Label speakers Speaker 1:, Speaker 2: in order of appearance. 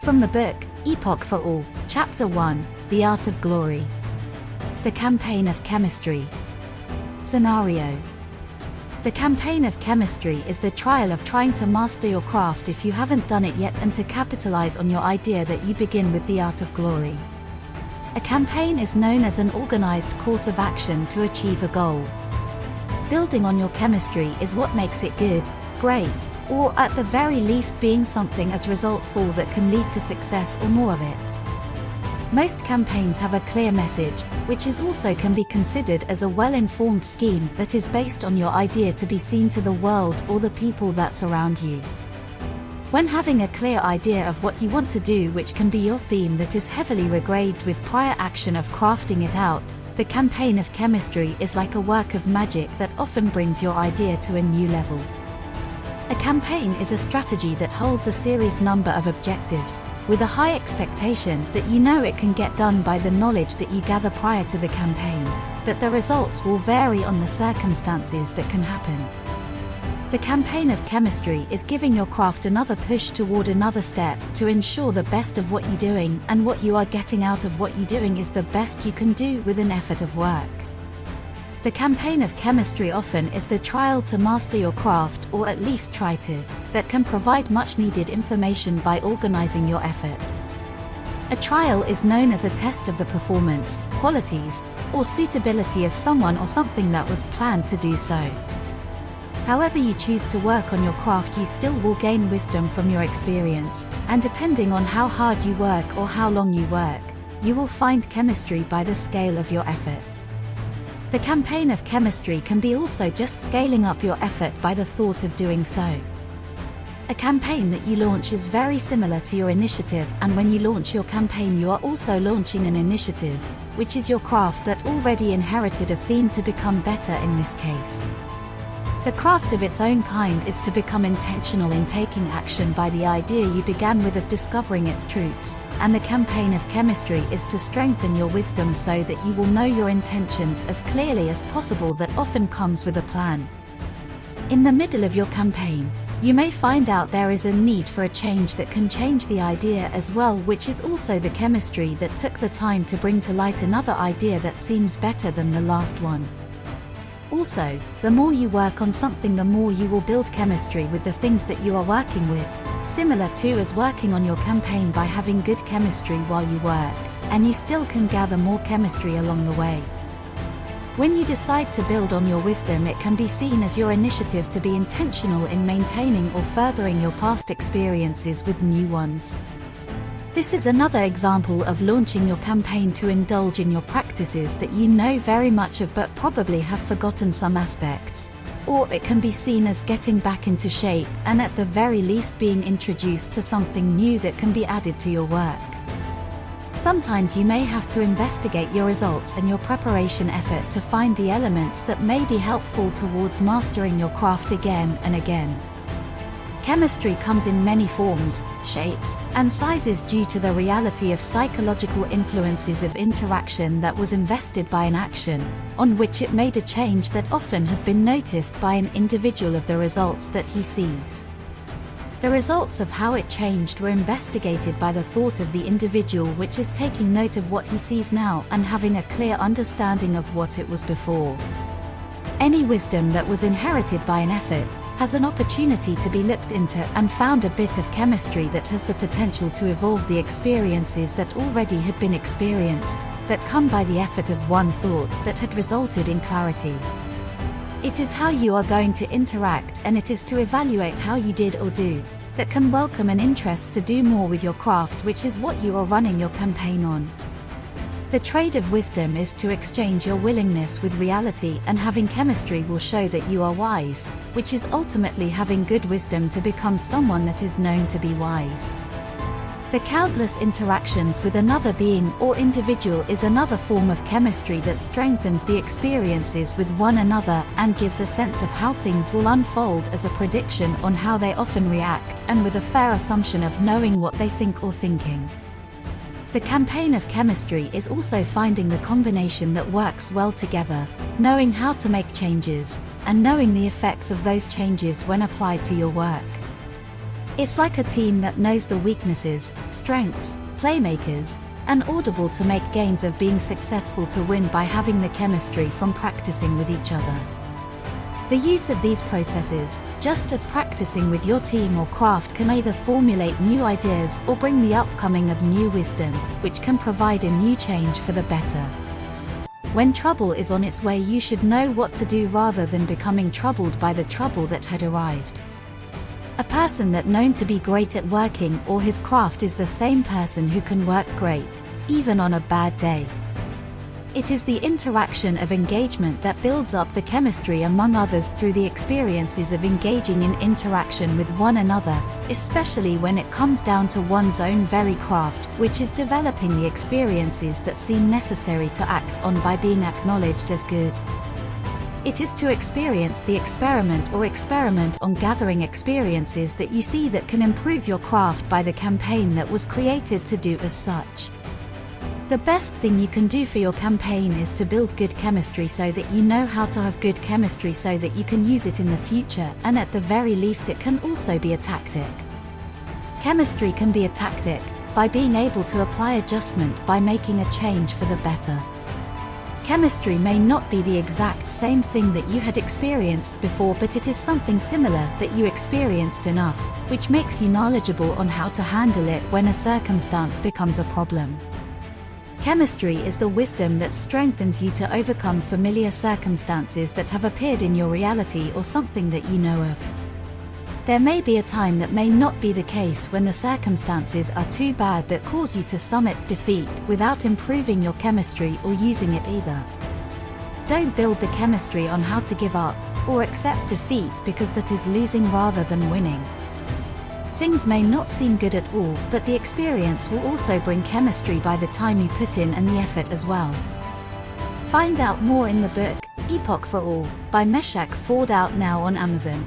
Speaker 1: From the book, Epoch for All, Chapter 1, The Art of Glory. The Campaign of Chemistry. Scenario. The campaign of chemistry is the trial of trying to master your craft if you haven't done it yet and to capitalize on your idea that you begin with the art of glory. A campaign is known as an organized course of action to achieve a goal. Building on your chemistry is what makes it good, great, or at the very least being something as resultful that can lead to success or more of it. Most campaigns have a clear message, which is also can be considered as a well-informed scheme that is based on your idea to be seen to the world or the people that surround you. When having a clear idea of what you want to do, which can be your theme that is heavily regraded with prior action of crafting it out, the campaign of chemistry is like a work of magic that often brings your idea to a new level. A campaign is a strategy that holds a series number of objectives, with a high expectation that you know it can get done by the knowledge that you gather prior to the campaign, but the results will vary on the circumstances that can happen. The campaign of chemistry is giving your craft another push toward another step to ensure the best of what you're doing, and what you are getting out of what you're doing is the best you can do with an effort of work. The campaign of chemistry often is the trial to master your craft, or at least try to, that can provide much needed information by organizing your effort. A trial is known as a test of the performance, qualities, or suitability of someone or something that was planned to do so. However you choose to work on your craft, you still will gain wisdom from your experience, and depending on how hard you work or how long you work, you will find chemistry by the scale of your effort. The campaign of chemistry can be also just scaling up your effort by the thought of doing so. A campaign that you launch is very similar to your initiative, and when you launch your campaign you are also launching an initiative, which is your craft that already inherited a theme to become better in this case. The craft of its own kind is to become intentional in taking action by the idea you began with of discovering its truths, and the campaign of chemistry is to strengthen your wisdom so that you will know your intentions as clearly as possible. That often comes with a plan. In the middle of your campaign, you may find out there is a need for a change that can change the idea as well, which is also the chemistry that took the time to bring to light another idea that seems better than the last one. Also, the more you work on something, the more you will build chemistry with the things that you are working with, similar to as working on your campaign by having good chemistry while you work, and you still can gather more chemistry along the way. When you decide to build on your wisdom, it can be seen as your initiative to be intentional in maintaining or furthering your past experiences with new ones. This is another example of launching your campaign to indulge in your practices that you know very much of but probably have forgotten some aspects. Or it can be seen as getting back into shape, and at the very least being introduced to something new that can be added to your work. Sometimes you may have to investigate your results and your preparation effort to find the elements that may be helpful towards mastering your craft again and again. Chemistry comes in many forms, shapes, and sizes due to the reality of psychological influences of interaction that was invested by an action, on which it made a change that often has been noticed by an individual of the results that he sees. The results of how it changed were investigated by the thought of the individual, which is taking note of what he sees now and having a clear understanding of what it was before. Any wisdom that was inherited by an effort has an opportunity to be looked into and found a bit of chemistry that has the potential to evolve the experiences that already had been experienced, that come by the effort of one thought that had resulted in clarity. It is how you are going to interact, and it is to evaluate how you did or do, that can welcome an interest to do more with your craft, which is what you are running your campaign on. The trade of wisdom is to exchange your willingness with reality, and having chemistry will show that you are wise, which is ultimately having good wisdom to become someone that is known to be wise. The countless interactions with another being or individual is another form of chemistry that strengthens the experiences with one another and gives a sense of how things will unfold as a prediction on how they often react, and with a fair assumption of knowing what they think or thinking. The campaign of chemistry is also finding the combination that works well together, knowing how to make changes, and knowing the effects of those changes when applied to your work. It's like a team that knows the weaknesses, strengths, playmakers, and audible to make gains of being successful to win by having the chemistry from practicing with each other. The use of these processes, just as practicing with your team or craft, can either formulate new ideas or bring the upcoming of new wisdom, which can provide a new change for the better. When trouble is on its way, you should know what to do rather than becoming troubled by the trouble that had arrived. A person that known to be great at working or his craft is the same person who can work great, even on a bad day. It is the interaction of engagement that builds up the chemistry among others through the experiences of engaging in interaction with one another, especially when it comes down to one's own very craft, which is developing the experiences that seem necessary to act on by being acknowledged as good. It is to experience the experiment or experiment on gathering experiences that you see that can improve your craft by the campaign that was created to do as such. The best thing you can do for your campaign is to build good chemistry so that you know how to have good chemistry so that you can use it in the future, and at the very least it can also be a tactic. Chemistry can be a tactic by being able to apply adjustment by making a change for the better. Chemistry may not be the exact same thing that you had experienced before, but it is something similar that you experienced enough, which makes you knowledgeable on how to handle it when a circumstance becomes a problem. Chemistry is the wisdom that strengthens you to overcome familiar circumstances that have appeared in your reality or something that you know of. There may be a time that may not be the case when the circumstances are too bad that cause you to summit defeat without improving your chemistry or using it either. Don't build the chemistry on how to give up or accept defeat, because that is losing rather than winning. Things may not seem good at all, but the experience will also bring chemistry by the time you put in and the effort as well. Find out more in the book, Epoch for All, by Meshach Ford, out now on Amazon.